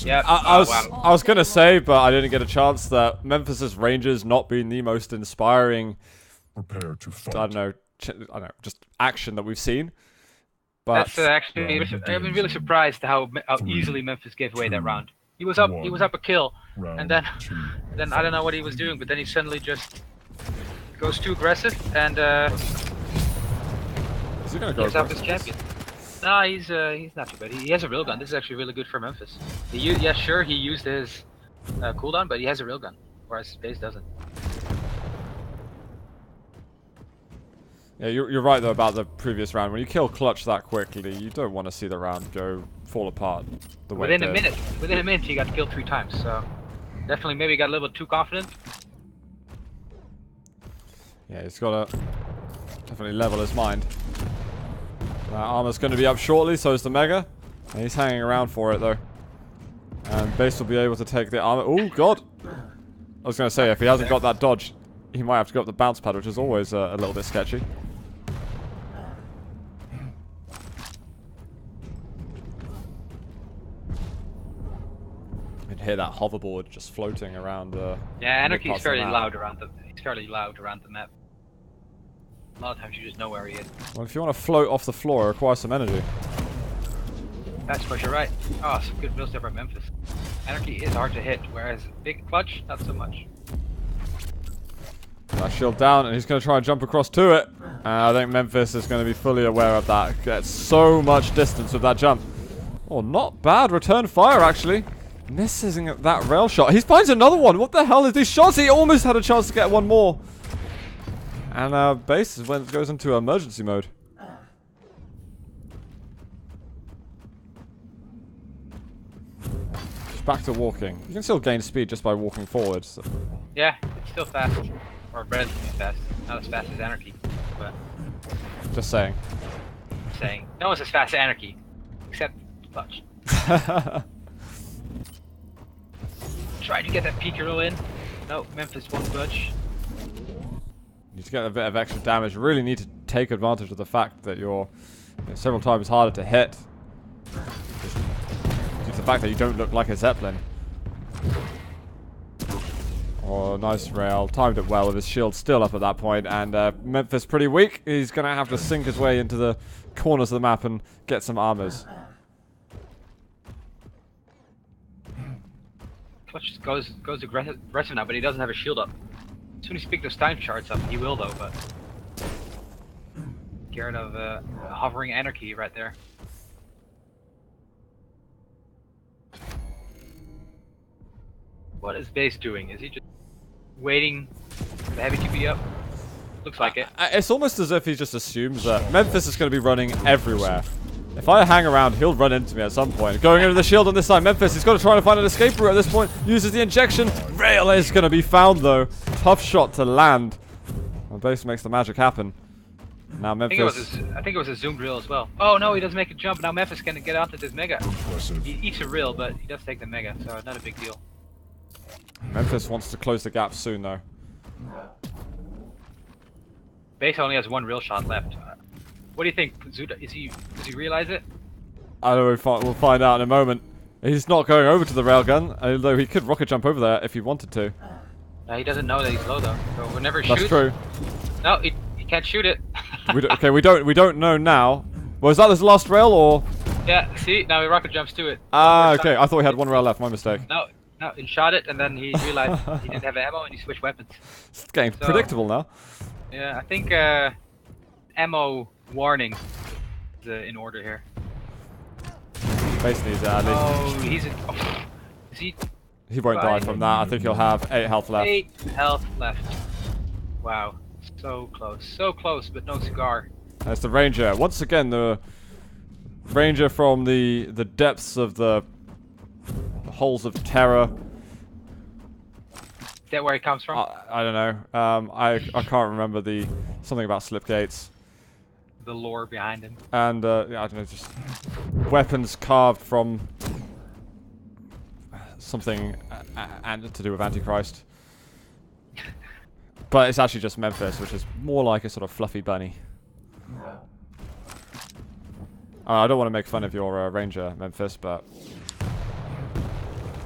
Yep. I was gonna say, but I didn't get a chance, that Memphis's Rangers not being the most inspiring. Prepare to fight. I don't know, just action that we've seen. But That's actually, I've been really surprised how easily Memphis gave away that round. He was up a kill, and then I don't know what he was doing, but then he suddenly just goes too aggressive and is he gonna go gives up his aggressive? champion. Nah, he's not too bad. He has a railgun. This is actually really good for Memphis. Yeah, sure, he used his cooldown, but he has a real gun, whereas BaSe doesn't. Yeah, you're right though about the previous round. When you kill Clutch that quickly, you don't want to see the round fall apart the way Within it a did. minute, he got killed 3 times. So definitely, maybe got a little bit too confident. Yeah, he's got to definitely level his mind. That armor's going to be up shortly, so is the Mega. And he's hanging around for it though. And BaSe will be able to take the armor. Oh god! I was going to say, if he hasn't got that dodge, he might have to go up the bounce pad, which is always a little bit sketchy. You can hear that hoverboard just floating around. Yeah, Anarchy is fairly map. loud around the. He's fairly loud around the map. A lot of times you just know where he is. Well, if you want to float off the floor, it requires some energy. That's for sure right. Oh, some good builds there from Memphis. Anarchy is hard to hit, whereas Big Clutch, not so much. That shield down, and he's going to try and jump across to it. I think Memphis is going to be fully aware of that. Gets so much distance with that jump. Oh, not bad return fire, actually. Missing that rail shot. He finds another one. What the hell is these shots? He almost had a chance to get one more. And BaSe goes into emergency mode. Just back to walking. You can still gain speed just by walking forward. So. Yeah, it's still fast. Or relatively fast. Not as fast as Anarchy, but Just saying. saying. No one's as fast as Anarchy. Except Clutch. Try to get that peak roll in. No, Memphis won't budge. Need to get a bit of extra damage. You really need to take advantage of the fact that you're several times harder to hit. Just due to the fact that you don't look like a Zeppelin. Oh, nice rail. Timed it well with his shield still up at that point. And Memphis pretty weak. He's going to have to sink his way into the corners of the map and get some armors. Clutch goes aggressive now, but he doesn't have a shield up. As soon as he picks those time charts up, he will though, but scared of hovering Anarchy right there. What is BaSe doing? Is he just waiting for the heavy to be up? Looks like it. It's almost as if he just assumes that Memphis is going to be running everywhere. If I hang around, he'll run into me at some point. Going into the shield on this side. Memphis, he's got to try to find an escape route at this point. Uses the injection. Rail is going to be found, though. Tough shot to land. And BaSe makes the magic happen. Now Memphis... I think it was a zoomed reel as well. Oh, no, he doesn't make a jump. Now Memphis can get onto this Mega. Impressive. He eats a reel, but he does take the Mega, so not a big deal. Memphis wants to close the gap soon, though. BaSe only has 1 real shot left. What do you think, Zuda? Does he realize it? I don't know, we'll find out in a moment. He's not going over to the railgun, although he could rocket jump over there if he wanted to. He doesn't know that he's low though. So whenever he shoots, That's true. No, he can't shoot it. Okay, we don't know now. Was that his last rail or? Yeah, see, now he rocket jumps to it. Ah, okay. I thought he had 1 rail left. My mistake. No, he shot it, and then he realized he didn't have ammo, and he switched weapons. It's getting predictable now. Yeah, I think ammo warning is in order here. BaSe needs at least. Oh, he's in. Oh, is he? He won't die from that. I think he'll have 8 health left. 8 health left. Wow, so close, but no cigar. That's the Ranger. Once again, the Ranger from the depths of the holes of terror. Is that where he comes from? I don't know. I can't remember something about slip gates. The lore behind him. And yeah, I don't know, just weapons carved from something and to do with Antichrist. But it's actually just Memphis, which is more like a sort of fluffy bunny. I don't want to make fun of your Ranger, Memphis, but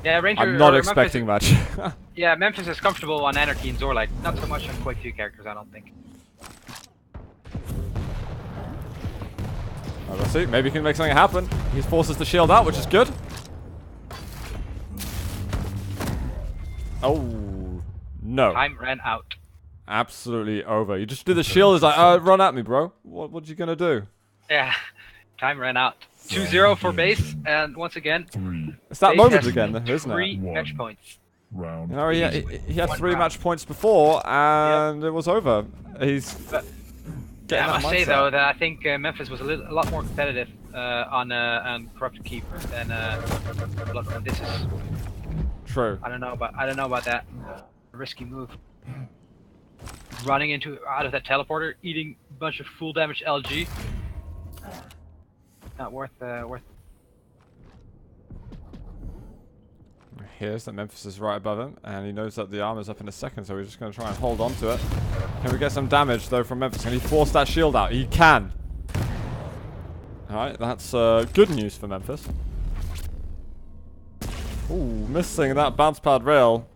yeah, Ranger. I'm not expecting much. Yeah, Memphis is comfortable on Anarchy and Zorlite. Not so much on Quake 2 characters, I don't think. We'll see. Maybe he can make something happen. He forces the shield out, which is good. Oh, no. Time ran out. Absolutely over. You just did the shield. It's like, run at me, bro. What you gonna do? Yeah, time ran out. 2-0 for BaSe, and once again, It's that BaSe moment has again, isn't it? 3 match points. Round. You know, he had One 3 round. match points before, and it was over. He's Yeah, getting I that must say mindset. though that I think Memphis was a lot more competitive on Corrupted Keep than Bloodborne. This is True. I don't know about that risky move. Running out of that teleporter, eating a bunch of full damage LG. Not worth. Here's that Memphis is right above him, and he knows that the armor's up in a second, so he's just going to try and hold on to it. Can we get some damage, though, from Memphis? Can he force that shield out? He can. Alright, that's good news for Memphis. Ooh, missing that bounce pad rail.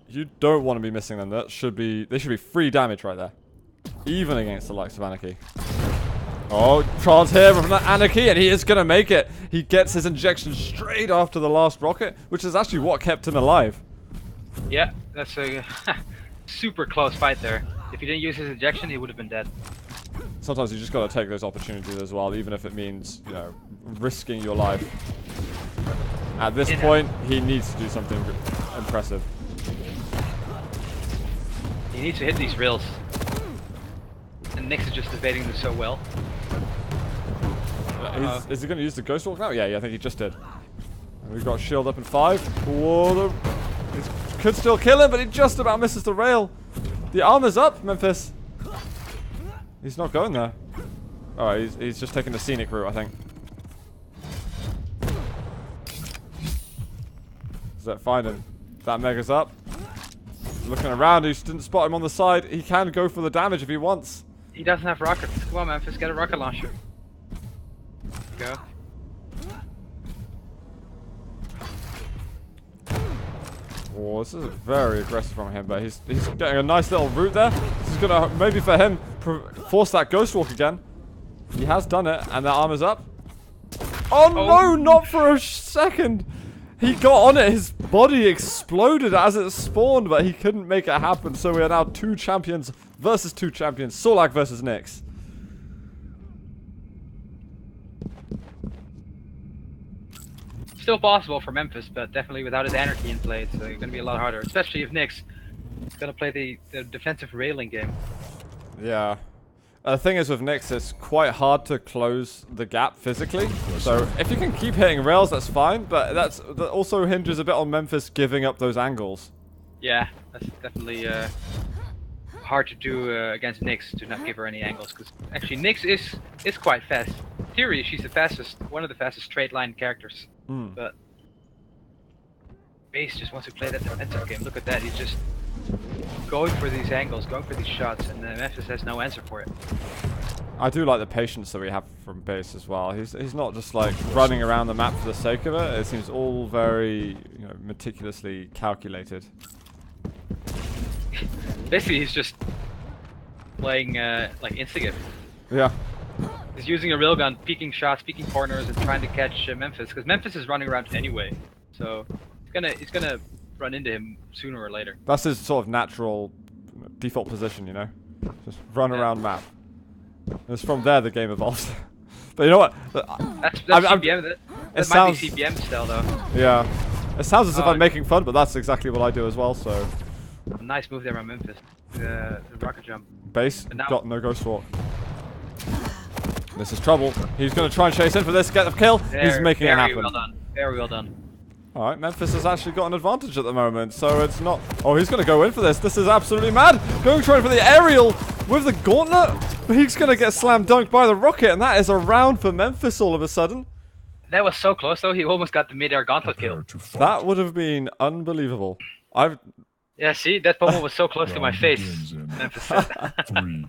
You don't want to be missing them. They should be free damage right there. Even against the likes of Anarchy. Oh, Trials here from that Anarchy, and he is going to make it. He gets his injection straight after the last rocket, which is actually what kept him alive. Yeah, that's a super close fight there. If he didn't use his injection, he would have been dead. Sometimes you just got to take those opportunities as well, even if it means, you know, risking your life. At this point, he needs to do something impressive. He needs to hit these rails. And Nyx is just evading them so well. Is he going to use the Ghost Walk now? Yeah, I think he just did. And we've got shield up in 5. Whoa, he could still kill him, but he just about misses the rail. The armor's up, Memphis. He's not going there. Alright, he's just taking the scenic route, I think. Does that find him? That Mega's up. Looking around, he didn't spot him on the side. He can go for the damage if he wants. He doesn't have rockets. Come on, Memphis, get a rocket launcher. Go. Oh, this is very aggressive from him, but he's getting a nice little route there. This is gonna maybe for him force that Ghost Walk again. He has done it, and that armor's up. Oh no, not for a second. He got on it, his body exploded as it spawned, but he couldn't make it happen. So we are now 2 champions versus 2 champions. Solak versus Nyx. Still possible for Memphis, but definitely without his Anarchy in play, it's going to be a lot harder. Especially if Nyx is going to play the defensive railing game. Yeah. The thing is with Nyx, it's quite hard to close the gap physically. So if you can keep hitting rails, that's fine. But that also hinges a bit on Memphis giving up those angles. Yeah, that's definitely hard to do against Nyx, to not give her any angles. Because actually, Nyx is quite fast. In theory, she's one of the fastest straight line characters. But BaSe just wants to play that defensive game. Look at that, he's just going for these angles, going for these shots, and Memphis has no answer for it. I do like the patience that we have from BaSe as well. He's not just like running around the map for the sake of it. It seems all very, you know, meticulously calculated. Basically, he's just playing like Instigate. Yeah. He's using a railgun, peeking shots, peeking corners, and trying to catch Memphis, because Memphis is running around anyway. So he's gonna run into him sooner or later. That's his sort of natural default position, you know? Just run around map. And it's from there the game evolves. But you know what? That's CPM. That might be CPM still, though. Yeah. It sounds as if I'm making fun, but that's exactly what I do as well, so... Nice move there by Memphis. The rocket jump. BaSe got no Ghost Walk. This is trouble. He's going to try and chase in for this, get the kill. He's making it happen. Very well done. Very well done. Alright, Memphis has actually got an advantage at the moment, so it's not... Oh, he's going to go in for this. This is absolutely mad. Trying for the aerial with the gauntlet. He's going to get slam dunked by the rocket, and that is a round for Memphis all of a sudden. That was so close, though. He almost got the mid-air gauntlet kill. That would have been unbelievable. Yeah, see? That pommel was so close to my face. Memphis said. 3,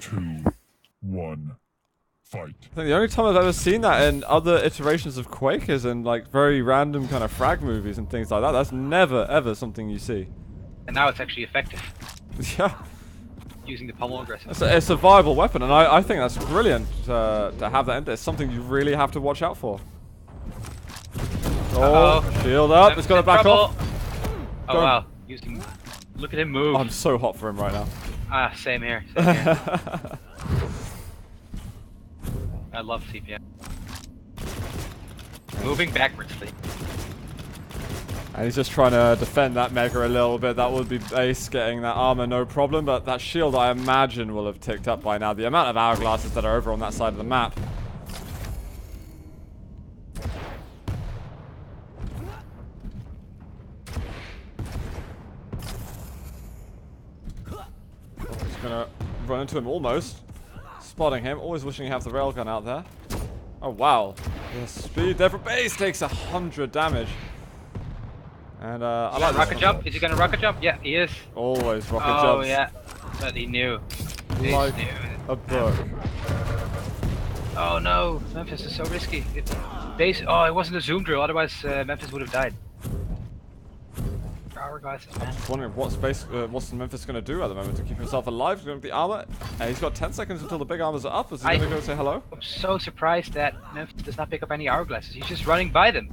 2, 1. Fight. I think the only time I've ever seen that in other iterations of Quake is in like very random kind of frag movies and things like that. That's never ever something you see. And now it's actually effective. Yeah. Using the pommel aggressive. It's a viable weapon, and I think that's brilliant to have that in there. It's something you really have to watch out for. Oh, shield up. It's got to back off. Oh, wow. Look at him move. I'm so hot for him right now. Ah, same here. Same here. I love CPM. Moving backwardsly. And he's just trying to defend that Mega a little bit. That would be BaSe getting that armor, no problem. But that shield, I imagine, will have ticked up by now. The amount of hourglasses that are over on that side of the map. He's gonna run into him almost. Spotting him. Always wishing he had the railgun out there. Oh, wow. The speed there for BaSe takes 100 damage. And I like rocket jump. Is he gonna rocket jump? Yeah, he is. Always rocket jumps. Oh yeah, but he knew. Like He knew. a book. Oh no, Memphis is so risky. BaSe. Oh, it wasn't a zoom drill. Otherwise, Memphis would have died. Hourglasses, man. I'm wondering what's Memphis going to do at the moment to keep himself alive. He's going to the armor. And he's got 10 seconds until the big armors are up. Is he going to go say hello? I'm so surprised that Memphis does not pick up any hourglasses. He's just running by them.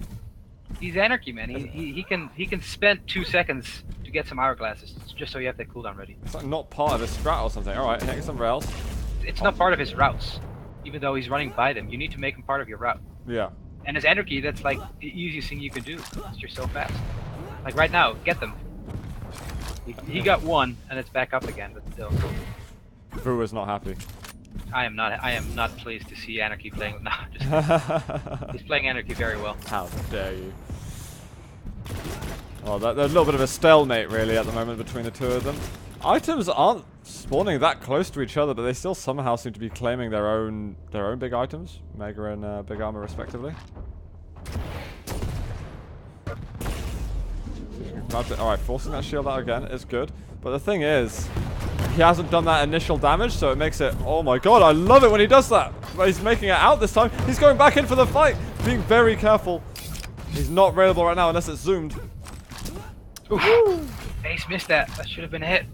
He's anarchy, man. He can spend 2 seconds to get some hourglasses just so you have that cooldown ready. It's like not part of his strat or something. All right, hitting some rails. It's not part of his routes, even though he's running by them. You need to make him part of your route. Yeah. And as anarchy, that's like the easiest thing you can do. Because you're so fast. Like right now, get them. He got one, and it's back up again, but still. Vu is not happy. I am not pleased to see anarchy playing. No, he's playing anarchy very well. How dare you? Well, there's a little bit of a stalemate really at the moment between the two of them. Items aren't spawning that close to each other, but they still somehow seem to be claiming their own big items, Mega and big armor respectively. Alright, forcing that shield out again is good. But the thing is, he hasn't done that initial damage, so it makes it... Oh my god, I love it when he does that! But he's making it out this time. He's going back in for the fight, being very careful. He's not available right now unless it's zoomed. BaSe missed that. That should have been a hit.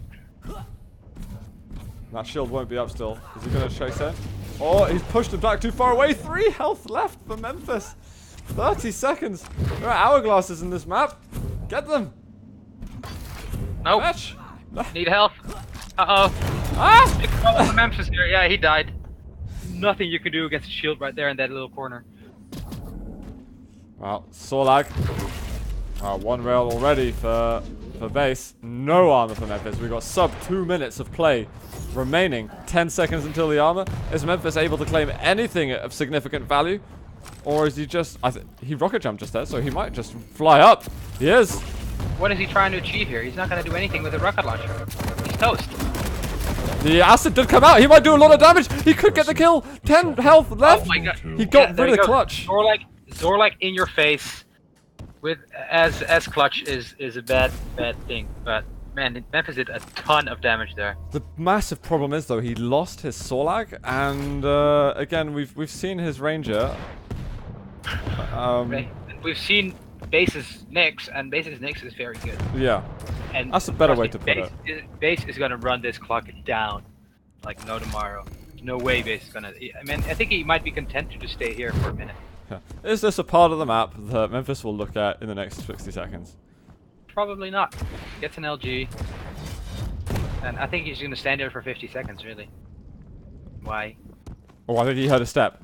That shield won't be up still. Is he going to chase in? Oh, he's pushed him back too far away. 3 health left for Memphis. 30 seconds. There are hourglasses in this map. Get them. Nope. Match. Need health. Uh-oh. Ah! Big trouble for Memphis here. Yeah, he died. Nothing you can do against a shield right there in that little corner. Well, Sorlag. One rail already for BaSe. No armor for Memphis. We've got sub 2 minutes of play remaining. 10 seconds until the armor. Is Memphis able to claim anything of significant value? Or is he just... he rocket jumped just there, so he might just fly up. He is. What is he trying to achieve here? He's not going to do anything with a rocket launcher. He's toast. The acid did come out. He might do a lot of damage. He could get the kill. 10 health left. Oh my god. He got rid of the clutch. Zorlak in your face with as clutch is a bad thing. But man, Memphis did a ton of damage there. The massive problem is though he lost his Sorlag, and again we've seen his Ranger. We've seen BaSe's Nyx, and BaSe's Nyx is very good. Yeah. And that's a better way to put it. BaSe is gonna run this clock down like no tomorrow. No way BaSe is gonna. I mean, I think he might be content to just stay here for a minute. Yeah. Is this a part of the map that Memphis will look at in the next 60 seconds? Probably not. Gets an LG, and I think he's gonna stand there for 50 seconds. Really? Why? Oh, I think he heard a step.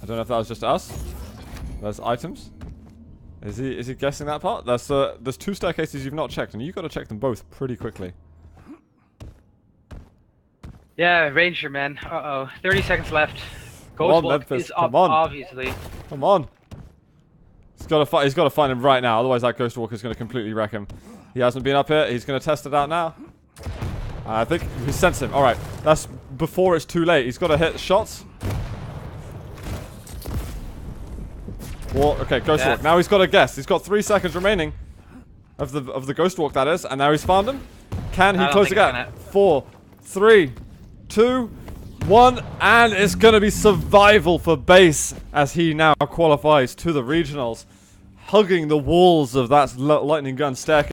I don't know if that was just us. There's items. Is he guessing that part? There's 2 staircases you've not checked, and you've got to check them both pretty quickly. Yeah, Ranger man. 30 seconds left. Ghostwalk is up, obviously. Come on. He's got to find him right now, otherwise that Ghostwalker is going to completely wreck him. He hasn't been up here. He's going to test it out now. I think we sense him. All right, that's before it's too late. He's got to hit shots. Well, okay, Ghostwalk. Yeah. Now he's got to guess. He's got 3 seconds remaining of the Ghostwalk, that is, and now he's found him. Can he close the gap? 4, 3, 2, 1, and it's going to be survival for BaSe as he now qualifies to the regionals, hugging the walls of that lightning gun staircase.